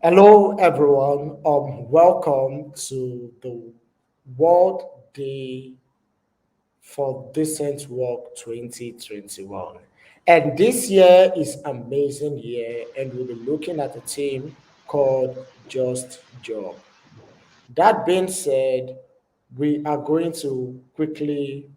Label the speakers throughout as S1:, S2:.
S1: Hello, everyone. Welcome to the World Day for Decent Work 2021. And this year is amazing year, and we'll be looking at a theme called Just Job. That being said, we are going to quickly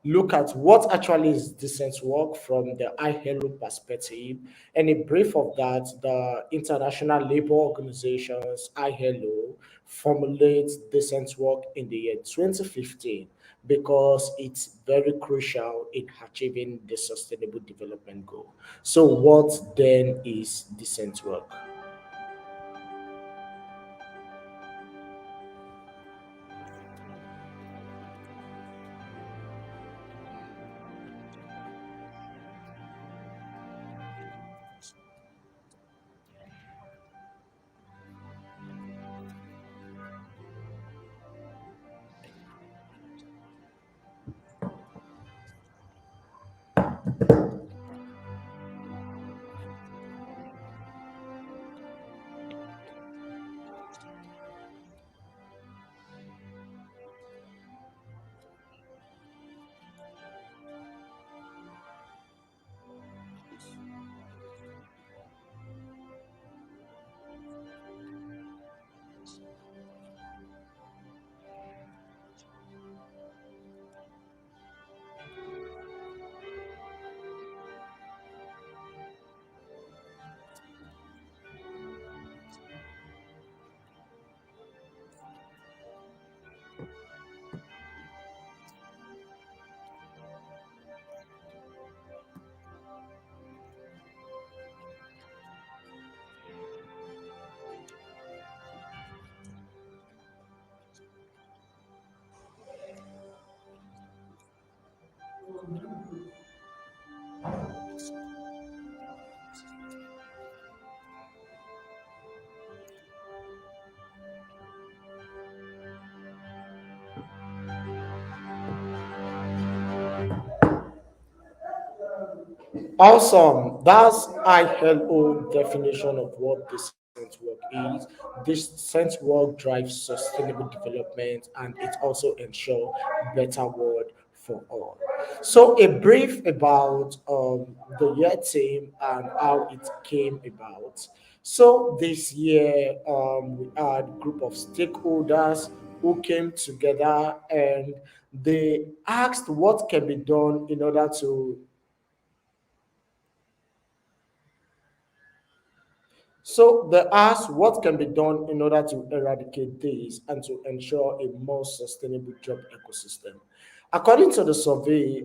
S1: look at what actually is decent work from the ILO perspective. And a brief of that, the International Labour Organization's ILO formulates decent work in the year 2015 because it's very crucial in achieving the Sustainable Development Goal. So, what then is decent work? Awesome. That's ILO definition of what decent work is. Decent work drives sustainable development and it also ensures better world for all. So a brief about the year team and how it came about. So this year we had a group of stakeholders who came together and they asked what can be done in order to So they asked what can be done in order to eradicate this and to ensure a more sustainable job ecosystem. According to the survey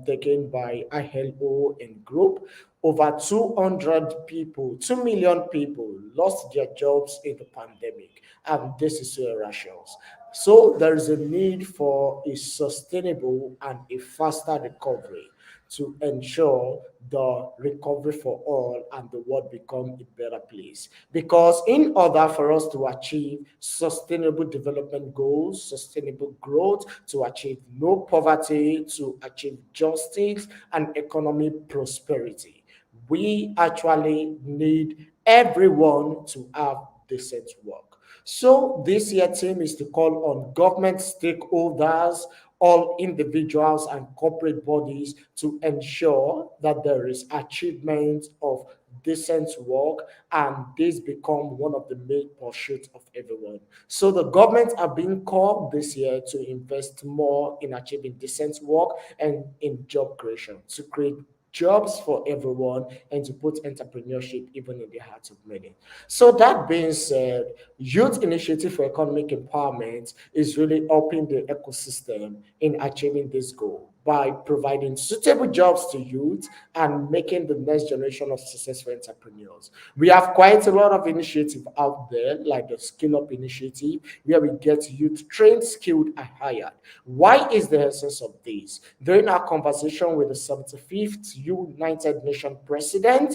S1: taken by ILO and Group, over 200 people, 2 million people lost their jobs in the pandemic, and this is so irrational. So there is a need for a sustainable and a faster recovery to ensure the recovery for all and the world become a better place. Because in order for us to achieve sustainable development goals, sustainable growth, to achieve no poverty, to achieve justice and economic prosperity, we actually need everyone to have decent work. So this year team is to call on government stakeholders, all individuals and corporate bodies to ensure that there is achievement of decent work and this become one of the main pursuits of everyone. So the government are being called this year to invest more in achieving decent work and in job creation to create jobs for everyone and to put entrepreneurship even in the hearts of many. So that being said, Youth Initiative for Economic Empowerment is really helping the ecosystem in achieving this goal by providing suitable jobs to youth and making the next generation of successful entrepreneurs. We have quite a lot of initiative out there, like the Skill Up Initiative, where we get youth trained, skilled, and hired. Why is the essence of this? During our conversation with the 75th United Nations President,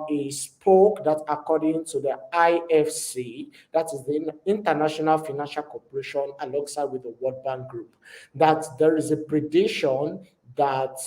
S1: he spoke that according to the IFC, that is the International Financial Corporation, alongside with the World Bank Group, that there is a prediction that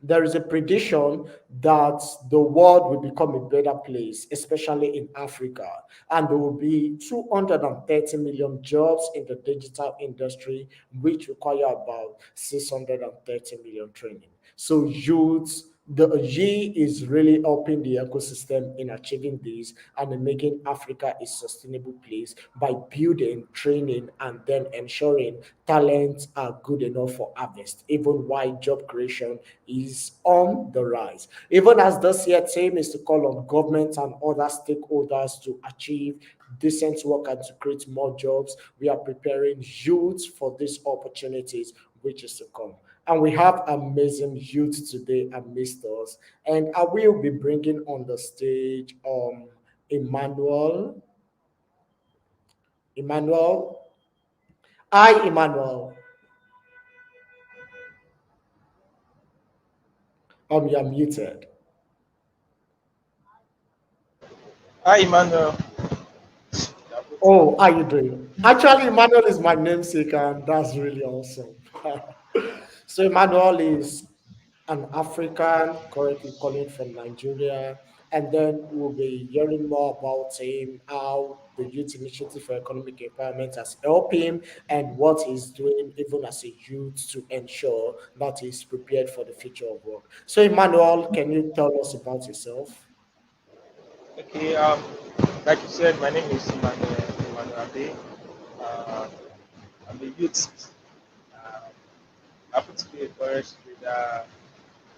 S1: there is a prediction that the world will become a better place, especially in Africa. And there will be 230 million jobs in the digital industry, which require about 630 million training. So, youths, the YIE is really helping the ecosystem in achieving this and in making Africa a sustainable place by building, training, and then ensuring talents are good enough for harvest, even while job creation is on the rise. Even as this year team is to call on government and other stakeholders to achieve decent work and to create more jobs, we are preparing youth for these opportunities which is to come. And we have amazing youth today amidst us. And I will be bringing on the stage Emmanuel. Emmanuel. Hi, Emmanuel. You're muted.
S2: Hi, Emmanuel.
S1: Oh, how you doing? Actually, Emmanuel is my namesake, and that's really awesome. So Emmanuel is an African, currently calling from Nigeria, and then we'll be hearing more about him, how the Youth Initiative for Economic Empowerment has helped him, and what he's doing even as a youth to ensure that he's prepared for the future of work. So Emmanuel, can you tell us about yourself?
S2: Okay, like you said, my name is Emmanuel Abe. Uh, I'm a youth. Uh, I happen to be a forest trader,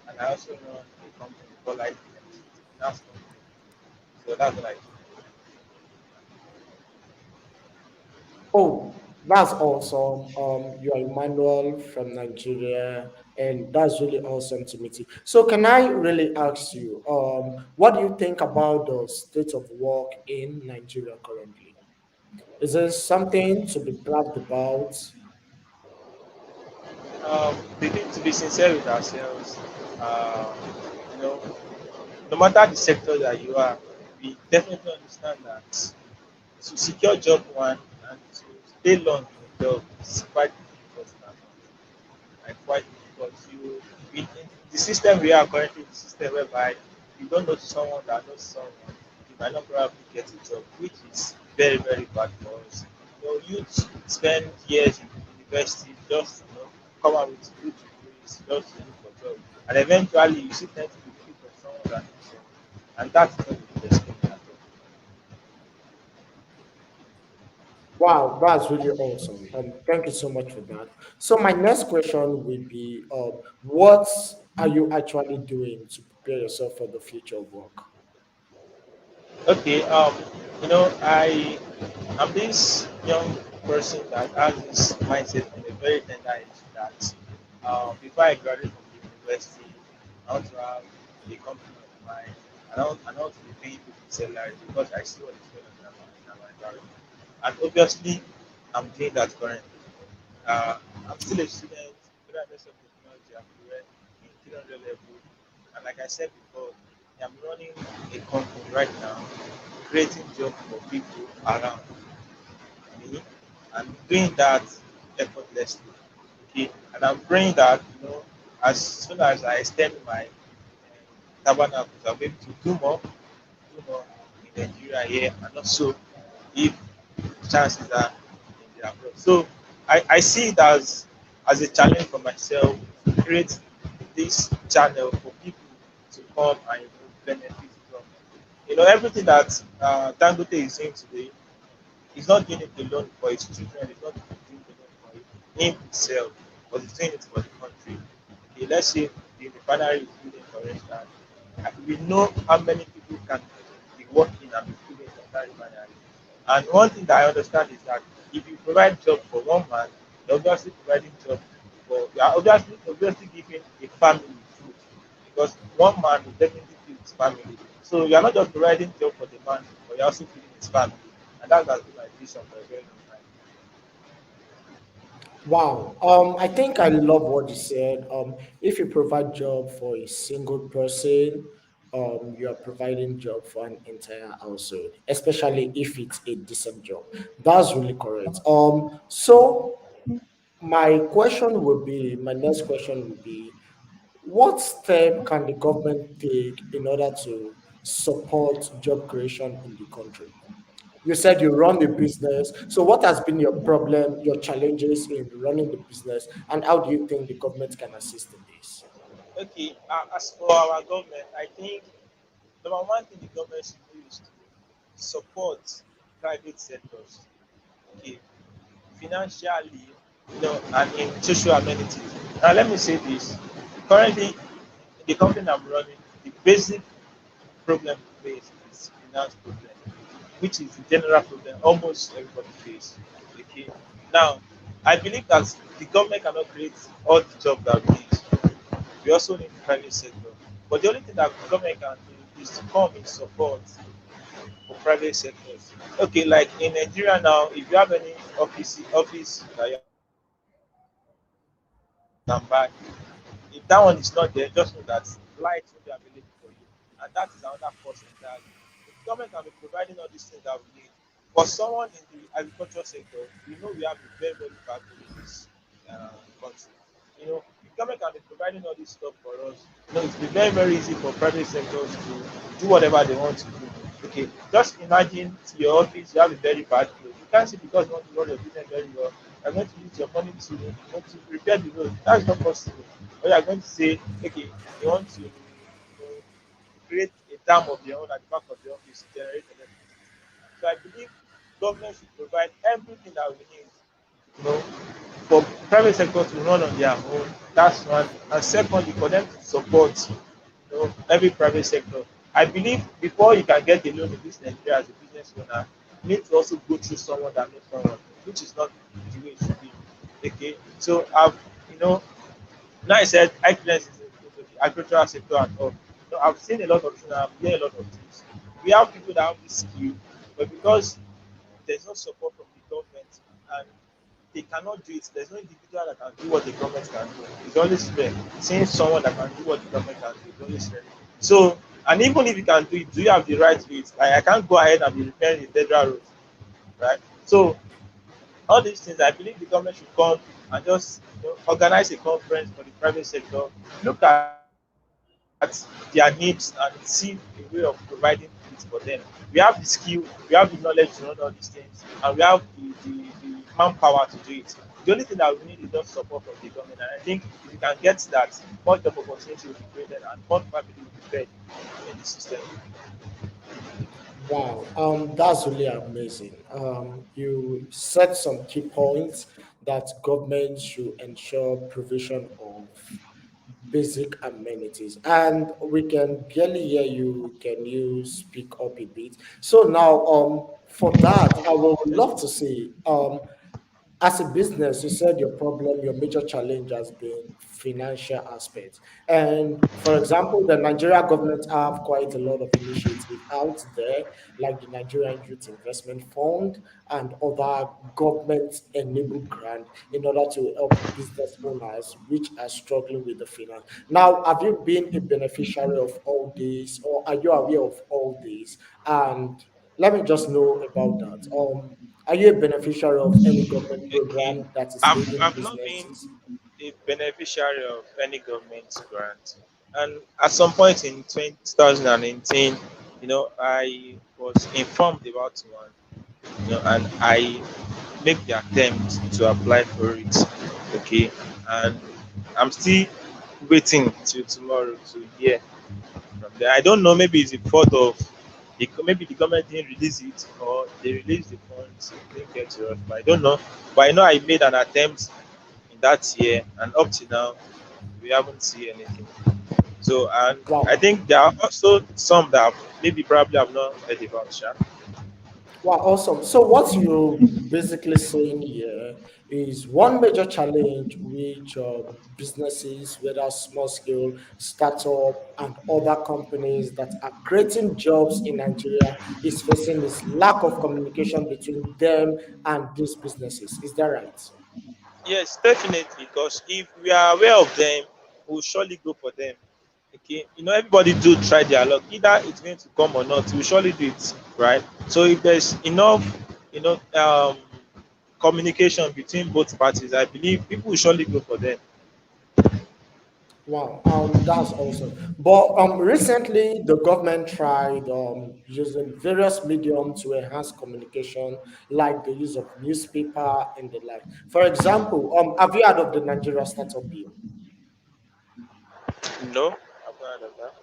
S2: and I also run a company called ITUC. That's company. So that's what I do.
S1: Oh, that's awesome. You are Emmanuel from Nigeria, and that's really awesome to meet you. So, can I really ask you, what do you think about the state of work in Nigeria currently? Is there something to be bragged about?
S2: We need to be sincere with ourselves. Uh, you know, no matter the sector that you are, we definitely understand that to secure job one and to stay long in a job is quite difficult now. Like quite difficult. In the system we are currently, the system whereby you don't know someone that knows someone, you might not probably get a job, which is very, very bad for us. You spend years in university just come out with good degrees just to look for job. And eventually you see tend to be looking for someone that knows someone. And that's not the best thing at all.
S1: Wow, that's really awesome. Thank you so much for that. So, my next question will be, what are you actually doing to prepare yourself for the future of work?
S2: Okay, I'm this young person that has this mindset from a very tender age that before I graduate from the university, I want to have a company of mine, and I want to be paying people salaries because I see what is going on in my environment. And obviously, I'm doing that currently. Uh, I'm still a student, graduate of technology, I'm current in 300 level. And like I said before, I'm running a company right now, creating jobs for people around me, and doing that effortlessly. Okay, and I'm praying that as soon as I extend my tabernacle, I'll be able to do more in Nigeria here, and also if chances are in the abroad. So I see it as a challenge for myself to create this channel for people to come and benefit from. Everything that Dangote is saying today, he's not doing it alone for his children, he's not doing it alone for him himself, but he's doing it for the country. Okay, let's say the refinery is building, for instance, and we know how many people can be working and be feeding from that refinery. And one thing that I understand is that if you provide job for one man, you're obviously providing job for you are obviously giving a family food because one man will definitely feed his family. So you are not just providing job for the man, but you're also feeding his family. And that has been my vision for a very long time.
S1: Wow. I think I love what you said. If you provide job for a single person, you are providing job for an entire household, especially if it's a decent job. That's really correct. So my next question would be, What step can the government take in order to support job creation in the country? You said you run the business. So, what has been your problem, your challenges in running the business, and how do you think the government can assist in this?
S2: Okay, as for our government, I think number one thing the government should do is to support private sectors. Okay, financially, and in social amenities. Now, let me say this: currently, the company I'm running, the basic problem we face is finance problem, which is the general problem almost everybody face. Okay, now I believe that the government cannot create all the jobs that we need. We also need the private sector, but the only thing that the government can do is to come in support for private sectors. Okay, like in Nigeria now, if you have any office that you can buy, if that one is not there, just know that light will be available for you. And that is another cost entirely. The government can be providing all these things that we need. For someone in the agriculture sector, we know we have a very, very bad food in this country. The government can be providing all this stuff for us. It's been very, very easy for private sectors to do whatever they want to do. Okay, just imagine to your office, you have a very bad road. You can't say because you want to run your business very well, you're going to use your money to repair the road. That's not possible. Or you're going to say, okay, you want to create a dam of your own at the back of the office to generate electricity. So I believe government should provide everything that we need, you know, for private sector to run on their own. That's one. And secondly, for them to support, every private sector. I believe before you can get the loan in this Nigeria as a business owner, you need to also go through someone that knows someone, which is not the way it should be. Okay, so you know, now I said excellence is in the agricultural sector and all. I've seen a lot of things, I've heard a lot of things. We have people that have this skill, but because there's no support from the government and they cannot do it, there's no individual that can do what the government can do. It's always fair. Seeing someone that can do what the government can do is always fair. So, and even if you can do it, do you have the right to it? Like I can't go ahead and be repairing the federal roads, right? So all these things, I believe the government should come and just organize a conference for the private sector, look at their needs and see a way of providing it for them. We have the skill, we have the knowledge to run all these things, and we have the manpower to do it. The only thing that we need is just support from the government. And I think if we can get that, more job opportunity will be created and more family will be fed in the system.
S1: Wow, that's really amazing. You set some key points that government should ensure provision of basic amenities, and we can barely hear you. Can you speak up a bit? So now, for that, I would love to see, as a business, you said your problem, your major challenge has been financial aspects. And for example, the Nigeria government have quite a lot of initiatives out there, like the Nigerian Youth Investment Fund and other government enabled grant in order to help business owners which are struggling with the finance. Now, have you been a beneficiary of all this, or are you aware of all this? And let me just know about that. Are you a beneficiary of any government
S2: Okay,
S1: program that is
S2: I've,
S1: aiding
S2: I've not been
S1: businesses?
S2: a beneficiary of any government grant. And at some point in 2018, I was informed about one, and I make the attempt to apply for it. Okay, and I'm still waiting till tomorrow to hear from there. I don't know, maybe it's a fault of maybe the government didn't release it or they released the funds, didn't get to us, but I don't know. But I know I made an attempt in that year, and up to now, we haven't seen anything. So, and I
S1: Wow.
S2: think there are also some that maybe probably I've not heard about. Sha.
S1: Wow, awesome. So what you're basically saying here is one major challenge which businesses, whether small scale, startup, and other companies that are creating jobs in Nigeria is facing is lack of communication between them and these businesses. Is that right?
S2: Yes, definitely. Because if we are aware of them, we'll surely go for them. Okay, everybody do try their luck. Either it's going to come or not, we'll surely do it, right? So if there's enough, communication between both parties, I believe people will surely go for them.
S1: Wow, that's awesome. But recently the government tried using various medium to enhance communication, like the use of newspaper and the like. For example, have you heard of the Nigeria Startup Bill?
S2: No, I've not heard of that.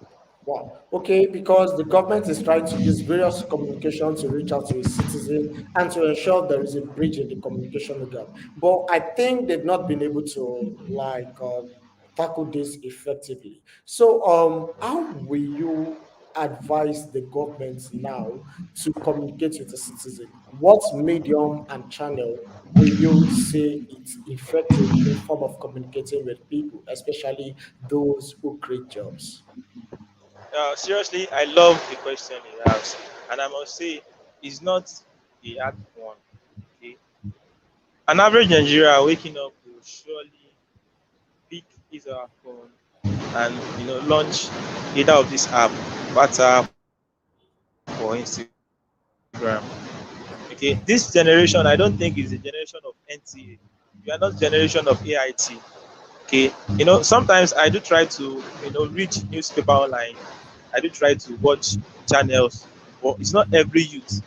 S1: Wow. Okay, because the government is trying to use various communication to reach out to its citizen and to ensure there is a bridge in the communication gap. But I think they've not been able to tackle this effectively. So how will you advise the government now to communicate with the citizen? What medium and channel will you say it's effective in form of communicating with people, especially those who create jobs?
S2: Seriously, I love the question he asked, and I must say, it's not a hard one. Okay, an average Nigerian waking up will surely pick his or her phone and launch either of this app, WhatsApp or Instagram. Okay, this generation I don't think is a generation of NTA. We are not generation of AIT. Okay, sometimes I do try to read newspaper online. I do try to watch channels, but it's not every youth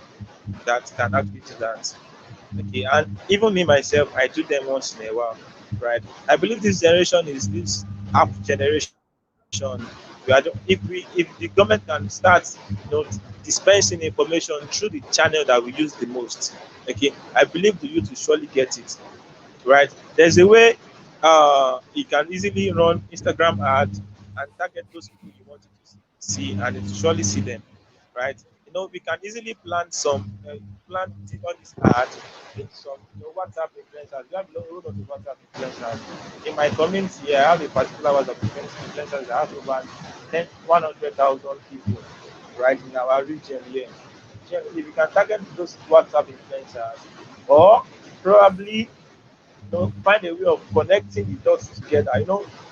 S2: that can actually do that. Okay, and even me myself, I do them once in a while, right? I believe this generation is this app generation. If the government can start, dispensing information through the channel that we use the most, okay, I believe the youth will surely get it, right? There's a way you can easily run Instagram ads and target those people you want to see, and it will surely see them, right? We can easily plan all these ads in some WhatsApp influencers. We have a lot of WhatsApp influencers. In my community here, I have a particular WhatsApp influencers that have over 100,000 people right in our region here. Generally, we can target those WhatsApp influencers, or probably find a way of connecting the dots together.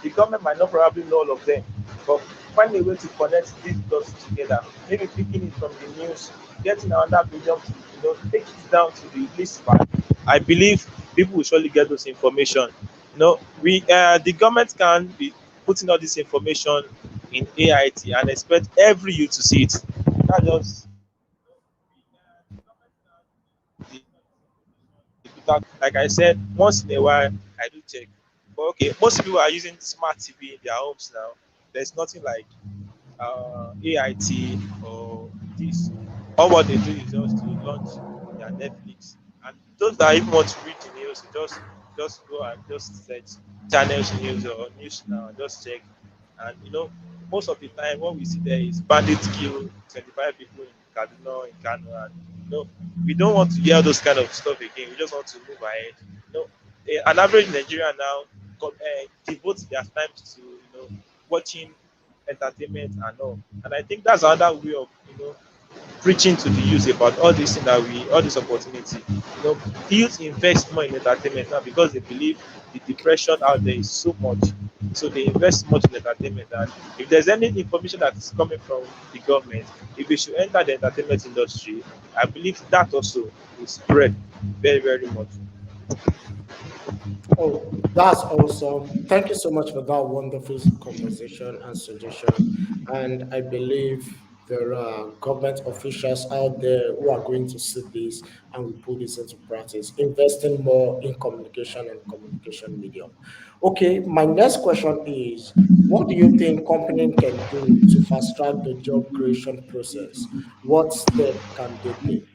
S2: The government might not probably know all of them, but find a way to connect these dots together. Maybe picking it from the news, getting another medium to take it down to the least part. I believe people will surely get those information. We the government can be putting all this information in AIT and expect every youth to see it. That just without, like I said, once in a while I do check. But okay, most people are using smart TV in their homes now. There's nothing like AIT or this. All what they do is just to launch their Netflix. And those that even want to read the news, just go and just search channels news or news now, just check. And most of the time what we see there is bandits kill 25 people in Kaduna, in Kano, and we don't want to hear those kind of stuff again. We just want to move ahead. An average Nigerian now devotes their time to watching entertainment and all. And I think that's another way of preaching to the youth about all these things all this opportunity. Youth invest more in entertainment now because they believe the depression out there is so much. So they invest much in entertainment. And if there's any information that is coming from the government, if we should enter the entertainment industry, I believe that also will spread very, very much.
S1: Oh, that's awesome. Thank you so much for that wonderful conversation and suggestion. And I believe there are government officials out there who are going to see this and will put this into practice, investing more in communication and communication medium. Okay, my next question is, what do you think company can do to fast track the job creation process? What step can they take?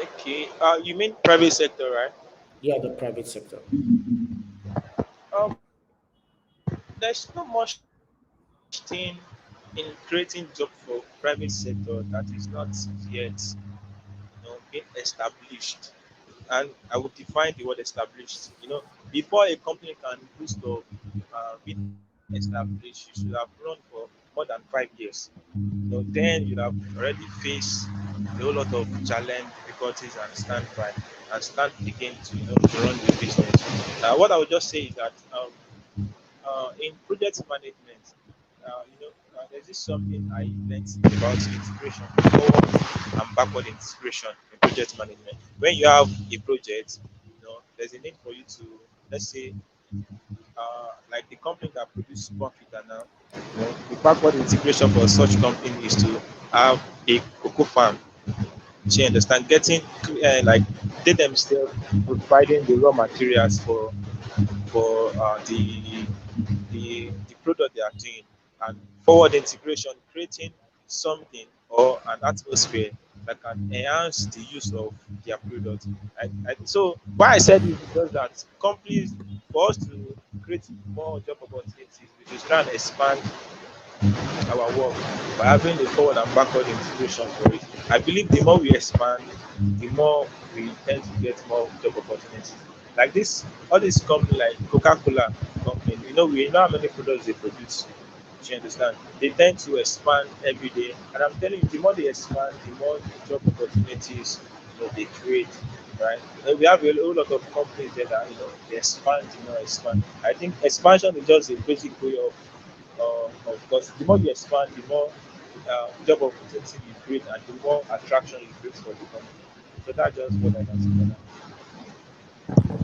S2: Okay, you mean private sector, right?
S1: Yeah, the private sector.
S2: Um, there's not much thing in creating job for private sector that is not yet being established. And I would define the word established. Before a company can boost of being established, you should have run for more than 5 years. Then you have already faced a whole lot of challenge, difficulties, and stand by and stand again to run the business. What I would just say is that in project management, there's this something I learned about integration, forward and backward integration in project management. When you have a project, there's a need for you to, let's say, like the company that produce computer now, the backward integration for such company is to have a cocoa farm. She understand getting like they themselves providing the raw materials for the product they are doing, and forward integration, creating something or an atmosphere that can enhance the use of their product. So why I said is because that companies, for us to create more job opportunities, we should try and expand our work by having a forward and backward integration for it. I believe the more we expand, the more we tend to get more job opportunities. Like this, all these companies like Coca-Cola company, we know how many products they produce. Do you understand? They tend to expand every day, and I'm telling you, the more they expand, the more job opportunities they create. Right? We have a whole lot of companies there that they expand, expand. I think expansion is just a basic way of because the more you expand, the more job opportunity you create, and the more attraction you create for the company. So that's just what I can say.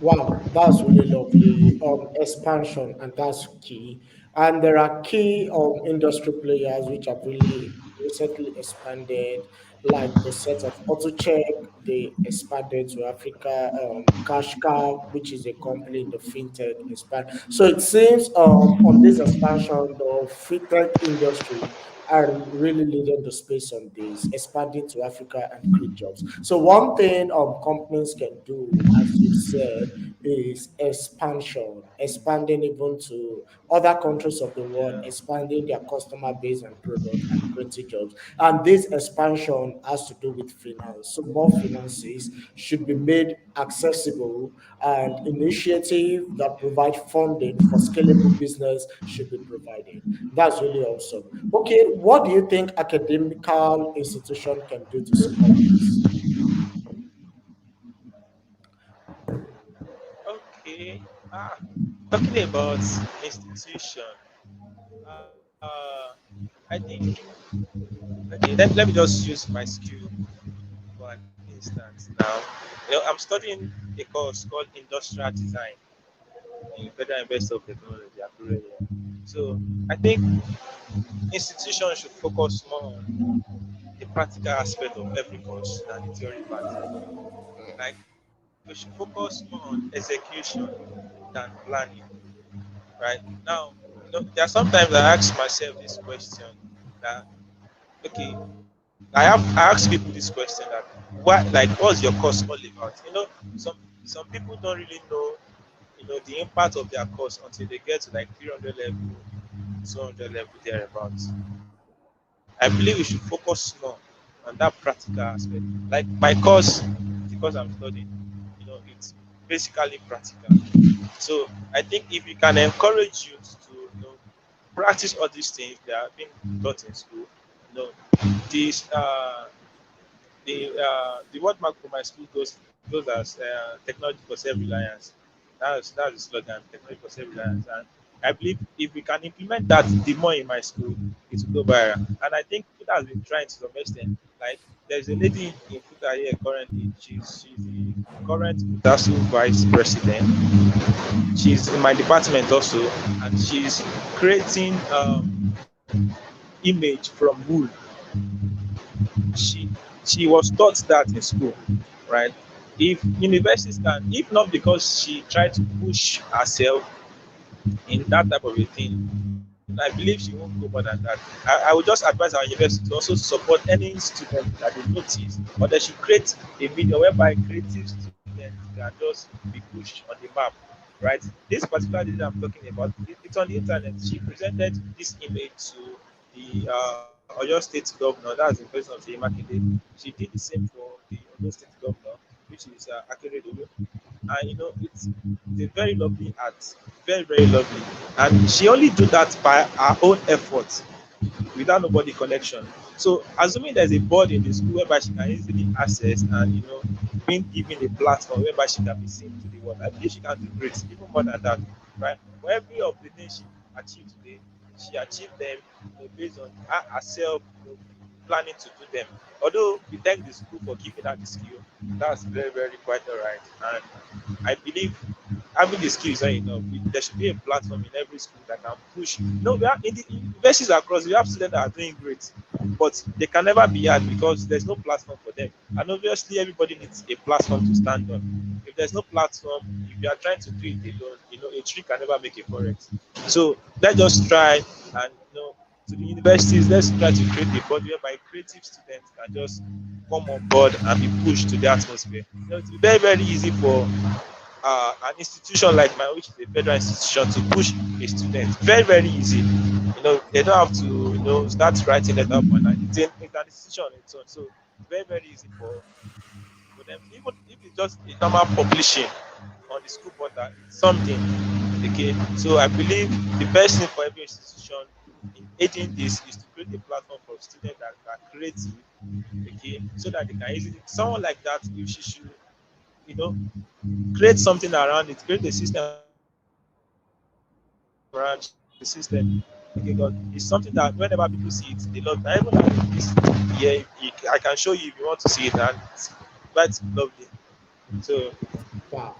S1: Wow, that's really lovely. Expansion, and that's key. And there are key industry players which have really recently expanded, like the set of AutoCheck, they expanded to Africa. Cash Cow, which is a company in the fintech, expand. So it seems on this expansion, the fintech industry are really leading the space on this, expanding to Africa and create jobs. So one thing companies can do, as you said, is expansion, expanding even to other countries of the world,
S2: Yeah.
S1: expanding their customer base and product and creating jobs. And this expansion has to do with finance. So more finances should be made accessible, and initiative that provide funding for scalable business should be provided. That's really awesome. Okay, what do you think academical institution can do to support this?
S2: Okay. Talking about institution, I think okay. Let me just use my skill for an instance. Now, I'm studying a course called Industrial Design in Federal University of Technology, Akure here. So I think institutions should focus more on the practical aspect of every course than the theory part. Like we should focus more on execution than planning. Right now, there are sometimes I ask myself this question that I ask people this question that what's your course all about? Some people don't really know the impact of their course until they get to like 300 level, 200 level thereabouts. I believe we should focus more on that practical aspect. Like my course, the course I'm studying, it's basically practical. So I think if we can encourage youth to practice all these things that are being taught in school, you know, this the word mark for my school goes as technology for self reliance. That's the slogan, technology for self reliance. And I believe if we can implement that the more in my school, it will go viral. And I think it has been trying to some extent. Like there's a lady in Futa here currently. She's the current DASU vice president. She's in my department also, and she's creating image from wool. She she was taught that in school, right? If universities can, if not because she tried to push herself in that type of a thing, I believe she won't go more than that. I would just advise our university to also support any student that they notice, or they should create a medium whereby creative students can just be pushed on the map, right? This particular lady I'm talking about, it's on the internet. She presented this image to the Oyo State governor, that's the president of the Makinde. She did the same for the Oyo State governor, which is Akeredolu. And it's a very lovely art, very very lovely. And she only do that by her own effort, without nobody connection. So assuming there's a board in the school whereby she can easily access, and being given a platform whereby she can be seen to the world, I believe she can do great, even more than that, right? For every of the things she achieved today, she achieved them based on her herself, planning to do them. Although we thank the school for giving her the skill, that's very very quite alright. And I believe having the skill is not enough. There should be a platform in every school that can push. No, we are in the universities across. We have students that are doing great, but they can never be had because there's no platform for them. And obviously, everybody needs a platform to stand on. If there's no platform, if you are trying to do it alone, a tree can never make a forest. So let's just try and to the universities, let's try to create a body whereby creative students can just come on board and be pushed to the atmosphere. It's very, very easy for an institution like mine, which is a federal institution, to push a student. Very, very easy. They don't have to, start writing letter upon it. It's an institution on its own. So it's very, very easy for them. Even if it's just a normal publishing on the school portal, it's something. Okay. So I believe the best thing for every institution in aiding this is to create a platform for students that are creative, okay, so that they can easily someone like that, if she should, you know, create something around it, create a system around it, okay, God, it's something that whenever people see it, they love. Now, even like this, yeah, I can show you if you want to see it, and it's quite lovely. So
S1: Wow.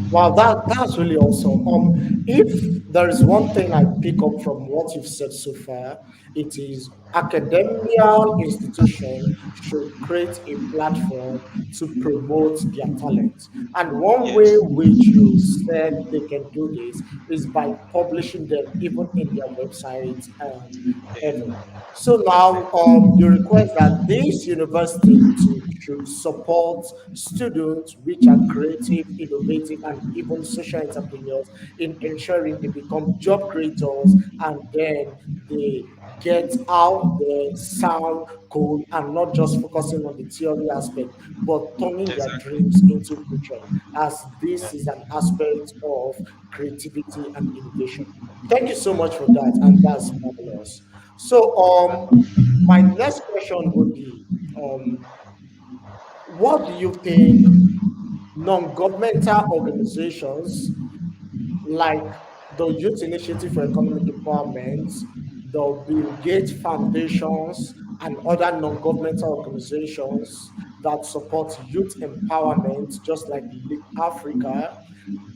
S1: Wow, that's really awesome. If there is one thing I pick up from what you've said so far, it is academial institution should create a platform to promote their talent. And one way
S2: yes,
S1: which you said they can do this is by publishing them even in their websites and
S2: yeah,
S1: ever. So now, you request that this university should support students which are creative, innovative, and even social entrepreneurs in ensuring they become job creators and then they get out there, sound cool, and not just focusing on the theory aspect, but turning their
S2: exactly.
S1: dreams into fruition, as this is
S2: Yeah.
S1: an aspect of creativity and innovation. Thank you so much for that, and that's marvelous. So, my next question would be, what do you think non-governmental organizations like the Youth Initiative for Economic Empowerment, the Bill Gates Foundations, and other non-governmental organizations that support youth empowerment, just like Lead Africa,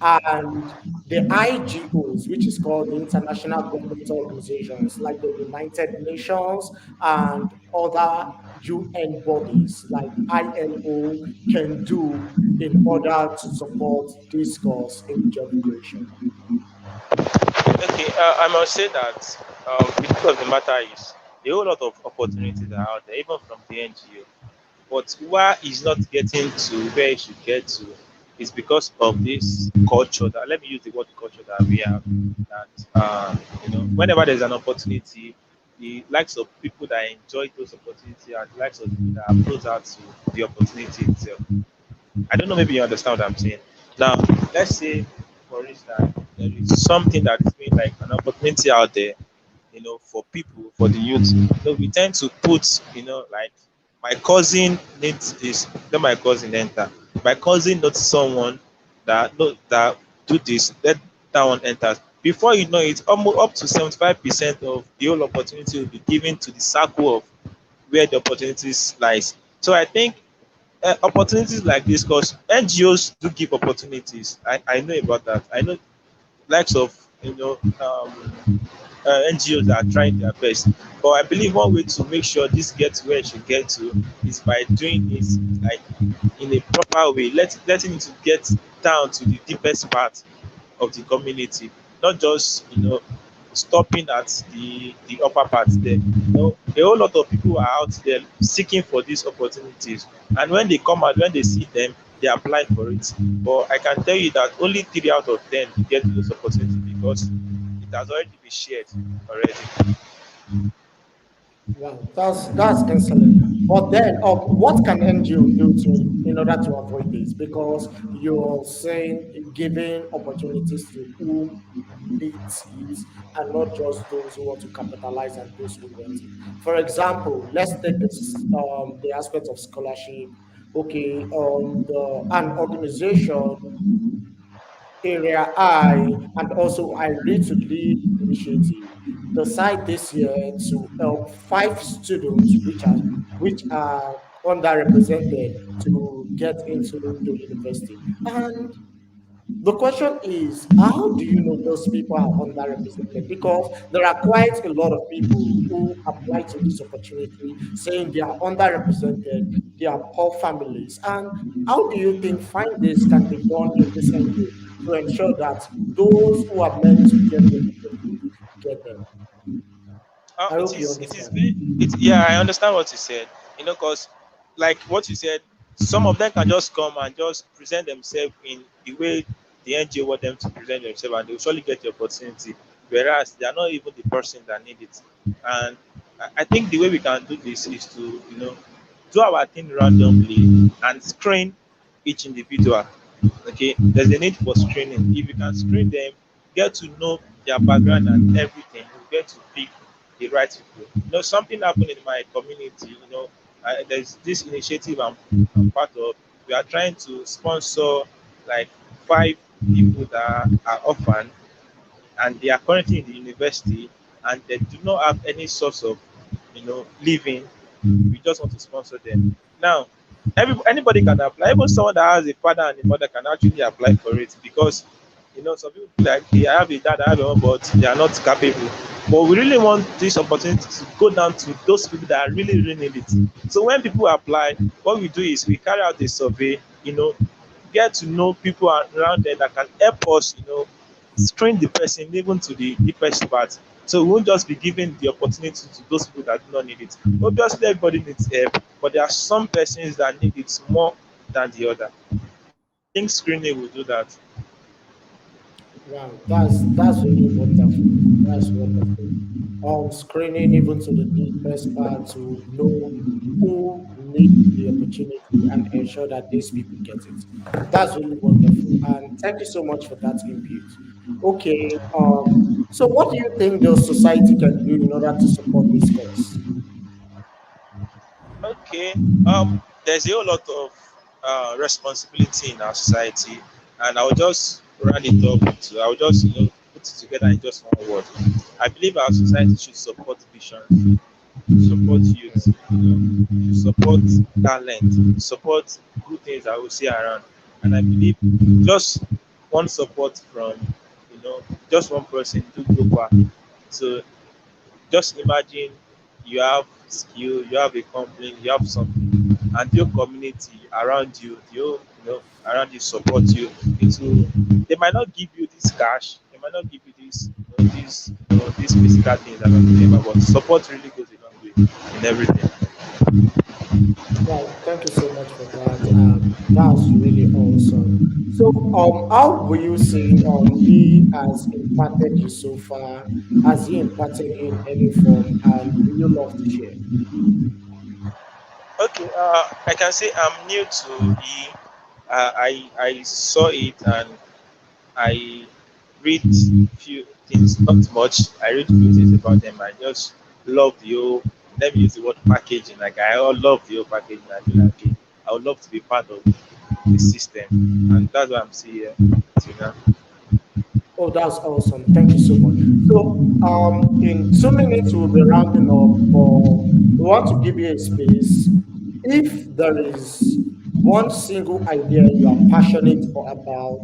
S1: and the IGOs, which is called the International Governmental Organizations, like the United Nations and other UN bodies like ILO can do in order to support this cause in job creation.
S2: Okay, I must say that the truth of the matter is a whole lot of opportunities are out there, even from the NGO. But why is not getting to where it should get to is because of this culture that, let me use the word culture that we have, that whenever there's an opportunity, the likes of people that enjoy those opportunities and the likes of people that are closer to the opportunity itself. I don't know, maybe you understand what I'm saying. Now, let's say, for instance, there is something that is being like an opportunity out there, for people, for the youth. So we tend to put, like my cousin needs this, let my cousin enter. My cousin knows someone that do this, let that one enter. Before you know it, almost up to 75% of the whole opportunity will be given to the circle of where the opportunities lies. So I think opportunities like this, because NGOs do give opportunities. I know about that. I know likes of NGOs that are trying their best. But I believe one way to make sure this gets where it should get to is by doing it like in a proper way, letting it to get down to the deepest part of the community, not just stopping at the upper part there. A whole lot of people are out there seeking for these opportunities, and when they come out, when they see them, they apply for it. But I can tell you that only 3 out of 10 will get those opportunities because it has already been shared already.
S1: Wow, that's excellent. But then, what can NGO do to in order to avoid this? Because you're saying giving opportunities to whom needs it, and not just those who want to capitalize and those who want it. For example, let's take this the aspect of scholarship. Okay, the an organization Area I and also I read to lead initiative decide this year to help five students which are underrepresented to get into the university. And The question is, how do you know those people are underrepresented? Because there are quite a lot of people who apply to this opportunity saying they are underrepresented, they are poor families. And how do you think findings can be done in this NGO to ensure that those who are meant to get the opportunities get them? I
S2: It
S1: hope you
S2: is, it is
S1: understand.
S2: very, it, yeah, I understand what you said. Because like what you said, some of them can just come and just present themselves in the way the NGO want them to present themselves, and they will surely get the opportunity. Whereas they are not even the person that need it. And I think the way we can do this is to, do our thing randomly and screen each individual. Okay, there's a need for screening. If you can screen them, get to know their background and everything, you get to pick the right people. Something happened in my community. There's this initiative I'm part of. We are trying to sponsor like 5 people that are orphan, and they are currently in the university, and they do not have any source of living. We just want to sponsor them. Now, anybody can apply. Even someone that has a father and a mother can actually apply for it, because some people feel like they have a dad, I have a mom, but they are not capable. But we really want this opportunity to go down to those people that really, really need it. So when people apply, what we do is we carry out a survey, get to know people around there that can help us, screen the person even to the deepest part. So we won't just be giving the opportunity to those people that do not need it. Obviously, everybody needs help, but there are some persons that need it more than the other. I think screening will do that.
S1: Wow, that's really wonderful. That's wonderful. Screening even to the deepest part to know who needs the opportunity and ensure that these people get it. That's really wonderful. And thank you so much for that input. Okay. So what do you think the society can do in order to support this cause?
S2: Okay. There's a whole lot of responsibility in our society, and I'll just round it up. I'll just put it together in just one word. I believe our society should support vision, support youth, support talent, support good things I will see around. And I believe just one support from just one person to go far. So just imagine you have skill, you have a company, you have something, and your community around you, around you support you. They might not give you this cash, they might not give you these physical things that I'm talking about, but support really goes a long way in everything.
S1: Wow, thank you so much for that. That's really awesome. So, how will you say he has impacted you so far? Has he impacted you in any form? And will you love to share?
S2: Okay, I can say I'm new to E. I saw it, and I read few things, not much. I read few things about them. I just love the whole. Let me use the word packaging. Like I love the whole packaging. I feel like okay, I would love to be part of the system, and that's why I'm here. You know.
S1: Oh, that's awesome. Thank you so much. So, in 2 minutes, we'll be rounding up, but we want to give you a space. If there is one single idea you are passionate about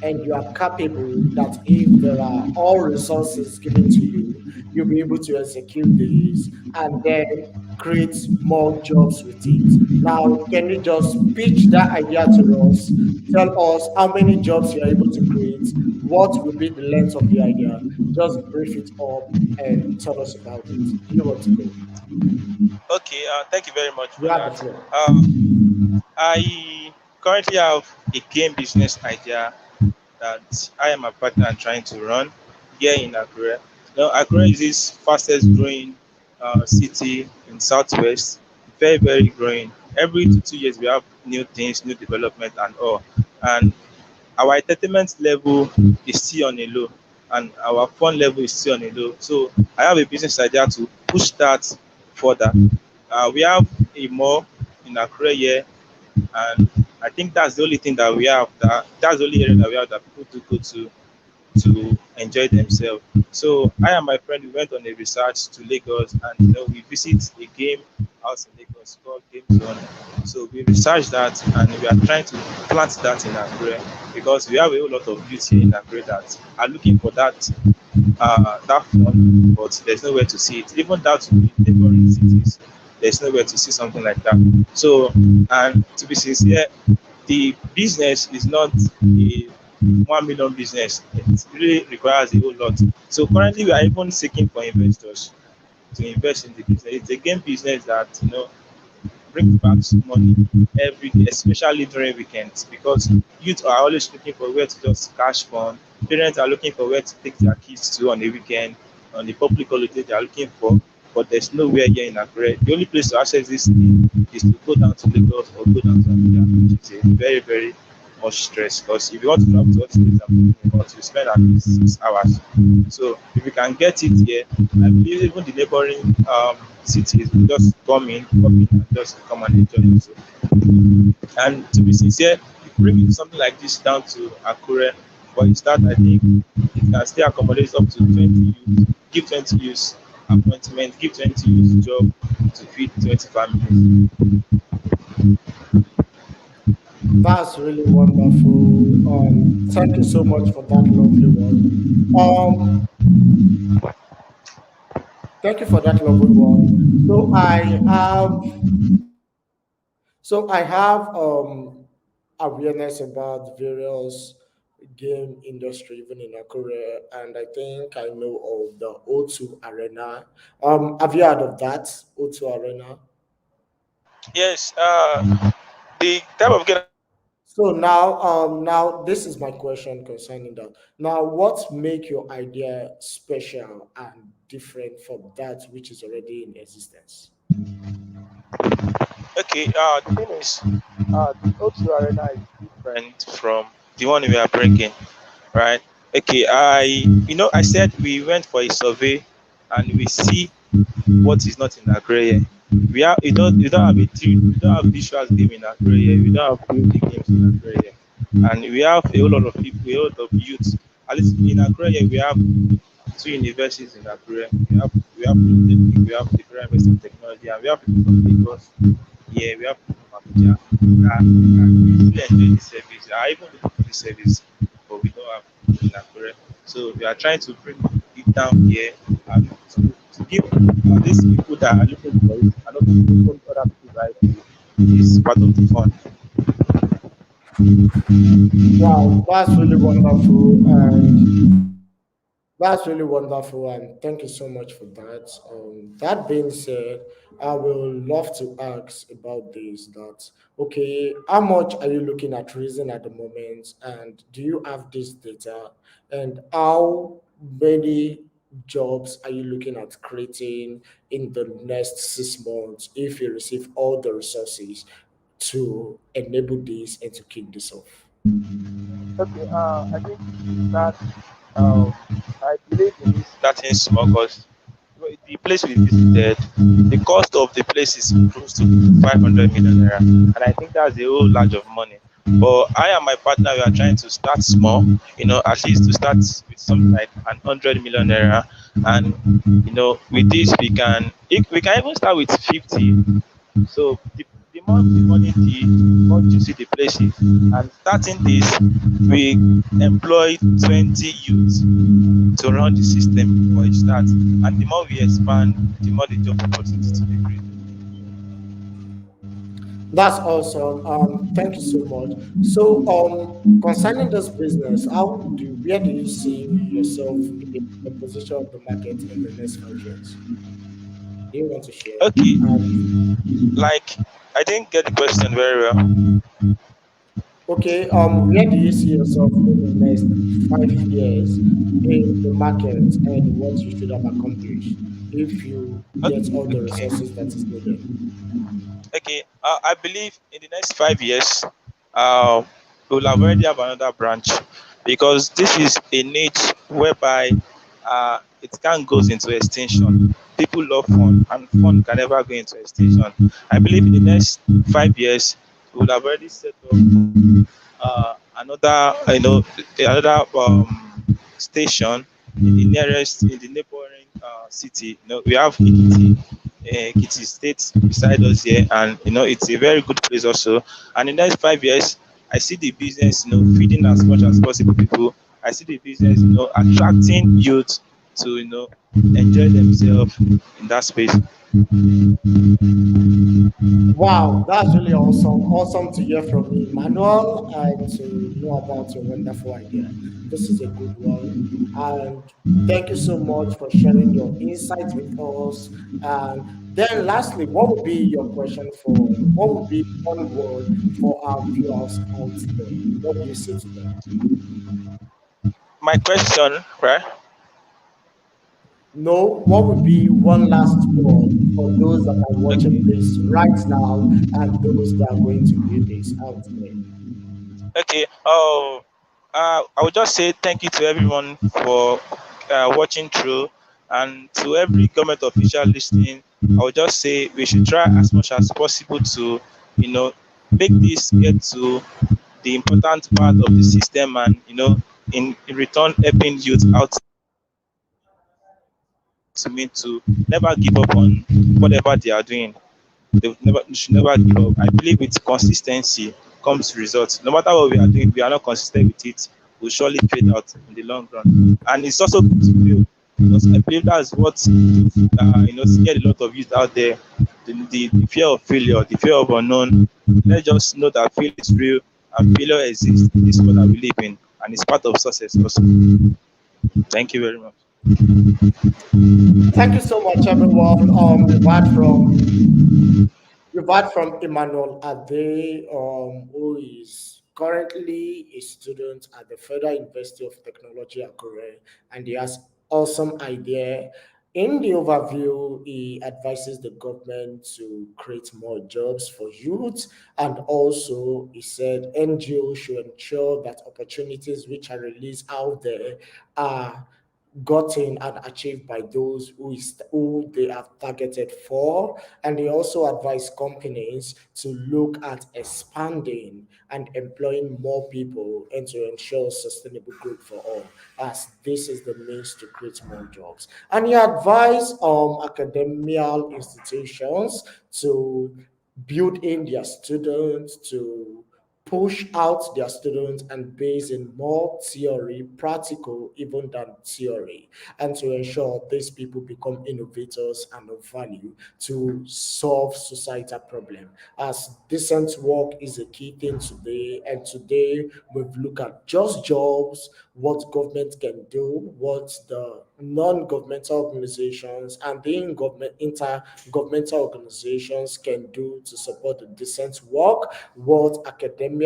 S1: and you are capable that if there are all resources given to you, you'll be able to execute this and then create more jobs with it. Now, can you just pitch that idea to us? Tell us how many jobs you're able to create, what will be the length of the idea. Just brief it up and tell us about it. Do you want to go?
S2: Okay. Thank you very much
S1: You
S2: for
S1: have the
S2: that.
S1: floor.
S2: I currently have a game business idea that I am a partner and trying to run here in Akure. Now, Akure is this fastest growing city in Southwest, very, very growing. Every 2 years, we have new things, new development, and all. And our entertainment level is still on a low, and our fun level is still on a low. So, I have a business idea to push that further. We have a mall in Akure here, and I think that's the only thing that we have. That's the only area that we have that people do go to enjoy themselves. So I and my friend we went on a research to Lagos, and we visit a game house in Lagos called Game Zone. So we researched that, and we are trying to plant that in Akure. because we have a whole lot of youth here in Accra that are looking for that fund, but there's nowhere to see it. Even that to the neighboring cities, there's nowhere to see something like that. So, and to be sincere, the business is not a 1 million business. It really requires a whole lot. So currently, we are even seeking for investors to invest in the business. It's a game business that brings back some money every day, especially during weekends, because youth are always looking for where to just cash fund. Parents are looking for where to take their kids to on the weekend, on the public holiday they are looking for. But there's nowhere here in Accra. The only place to access this thing is to go down to Lagos or go down to Abuja, which is a very, very much stress. Because if you want to travel to all these places I'm talking about, you spend at least 6 hours. So if you can get it here, I believe even the neighboring cities will just come in and just come and enjoy it. So, and to be sincere, bringing something like this down to Akure, for a start, I think it can still accommodate up to 20 youth, give 20 youth appointment, give 20 youth job to feed 20 families.
S1: That's really wonderful. Thank you so much for that lovely one. Um, Thank you for that lovely one. So I have so I have awareness about various game industry even in Korea, and I think I know of the O2 Arena. Have you heard of that O2 Arena?
S2: Yes, the type of game.
S1: So now this is my question concerning that. Now, what make your idea special and different from that which is already in existence?
S2: Okay, the thing is, the O2 Arena is different from the one we are bringing, right? Okay, I said we went for a survey and we see what is not in Accra. We have you don't have we don't have visuals game in Accra. We don't have building games in Accra. And we have a whole lot of people, a whole lot of youth. At least in Accra, we have two universities in Accra. We have Polytechnic, we have the Federal University of Technology, and we have people from Lagos. Yeah, we have people from Abuja that can easily enjoy this service. I even look for this service, but we don't have people in Accra. So we are trying to bring it down here and to give these people that are looking for it and not to other people right is part of the fun.
S1: Wow, that's really wonderful, and that's really wonderful, and thank you so much for that. That being said, I will love to ask about this. That okay, how much are you looking at raising at the moment, and do you have this data? And how many jobs are you looking at creating in the next 6 months if you receive all the resources to enable this and to kick this off?
S2: Okay, I think that um, I believe in this starting small because the place we visited, the cost of the place is close to 500 million naira, and I think that's a whole lot of money. But I and my partner we are trying to start small, at least to start with something like 100 million naira, and with this we can even start with 50. So the more the money, the more juicy the places. And starting this, we employ 20 youths to run the system for a start. And the more we expand, the more the job opportunities will increase.
S1: That's awesome. Thank you so much. So, concerning this business, where do you see yourself in the position of the market in the next 5 years? Do you want to share?
S2: Okay,
S1: And
S2: like I didn't get the question very well.
S1: okay, where do you see yourself in the next 5 years in the market, and what you should have accomplished if you get all the
S2: Okay,
S1: resources that is needed?
S2: okay. I believe in the next 5 years, uh, we will have already have another branch because this is a niche whereby it can't go into extinction. People love fun, and fun can never go into extinction. I believe in the next 5 years, we will have already set up another, another station in the nearest, in the neighboring city. We have Ekiti State beside us here, and it's a very good place also. And in the next 5 years, I see the business, feeding as much as possible people. I see the business, attracting youth to, enjoy themselves in that space.
S1: Wow, that's really awesome. Awesome to hear from you, Manuel, and to know about your wonderful idea. This is a good one. And thank you so much for sharing your insights with us. And then lastly, what would be your question for what would be one word for our viewers out there? What do you say to them?
S2: My question, right?
S1: No, what would be one last word for those that are watching this right now and those that are going to view this out there?
S2: Okay. Oh, I would just say thank you to everyone for watching through, and to every government official listening. I would just say we should try as much as possible to, you know, make this get to the important part of the system, and in return helping youth out to me to never give up on whatever they are doing. They should never give up. I believe with consistency comes results. No matter what we are doing, if we are not consistent with it, we'll surely fade out in the long run. And it's also good to fail. Because I believe that's what scared a lot of youth out there. The fear of failure, the fear of unknown. Let's just know that failure is real and failure exists in this world that we live in, and it's part of success also. Thank you very much.
S1: Thank you so much, everyone. We've heard from Emmanuel Ade, who is currently a student at the Federal University of Technology, Akure, and he has awesome idea. In the overview, he advises the government to create more jobs for youth, and also he said NGOs should ensure that opportunities which are released out there are gotten and achieved by those who they have targeted for. And they also advise companies to look at expanding and employing more people and to ensure sustainable growth for all, as this is the means to create more jobs. And he advised academic institutions to build in their students, to push out their students and base in more theory, practical even than theory, and to ensure these people become innovators and of value to solve societal problem. As decent work is a key thing today, and today we've looked at just jobs, what government can do, what the non-governmental organizations and the intergovernmental organizations can do to support the decent work, what academia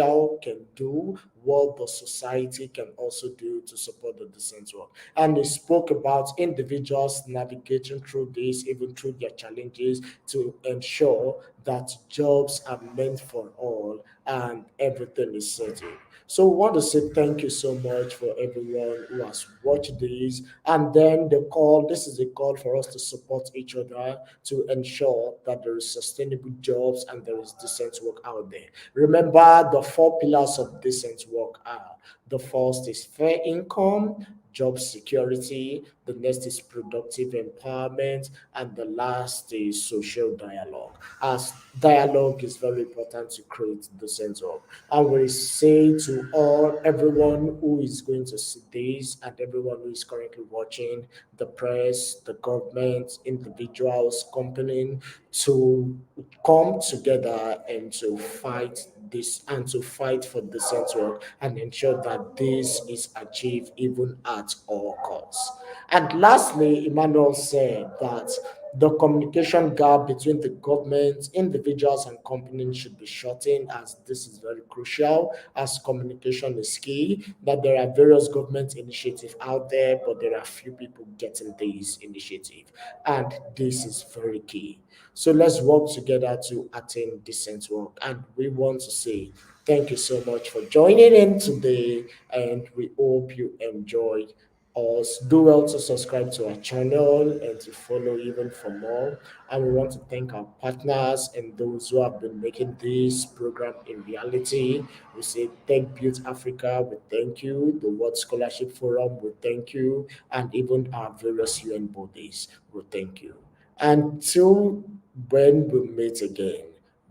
S1: can do, what the society can also do to support the decent work. And they spoke about individuals navigating through this, even through their challenges, to ensure that jobs are meant for all and everything is settled. So we want to say thank you so much for everyone who has watched this. And then this is a call for us to support each other to ensure that there is sustainable jobs and there is decent work out there. Remember, the four pillars of decent work are: the first is fair income, job security, the next is productive empowerment, and the last is social dialogue. As dialogue is very important to create decent work. I will say to everyone who is going to see this and everyone who is currently watching, the press, the government, individuals, company, to come together and to fight this and to fight for decent work and ensure that this is achieved even at all costs. And lastly, Emmanuel said that the communication gap between the government, individuals, and companies should be shortened, as this is very crucial, as communication is key. That there are various government initiatives out there, but there are few people getting these initiatives, and this is very key. So let's work together to attain decent work. And we want to say thank you so much for joining in today, and we hope you enjoyed us. Do well to subscribe to our channel and to follow even for more. And we want to thank our partners and those who have been making this program a reality. We say Thank Build Africa, we thank you. The World Scholarship Forum, we thank you. And even our various UN bodies, we thank you. Until when we meet again,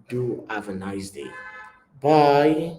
S1: do have a nice day. Bye.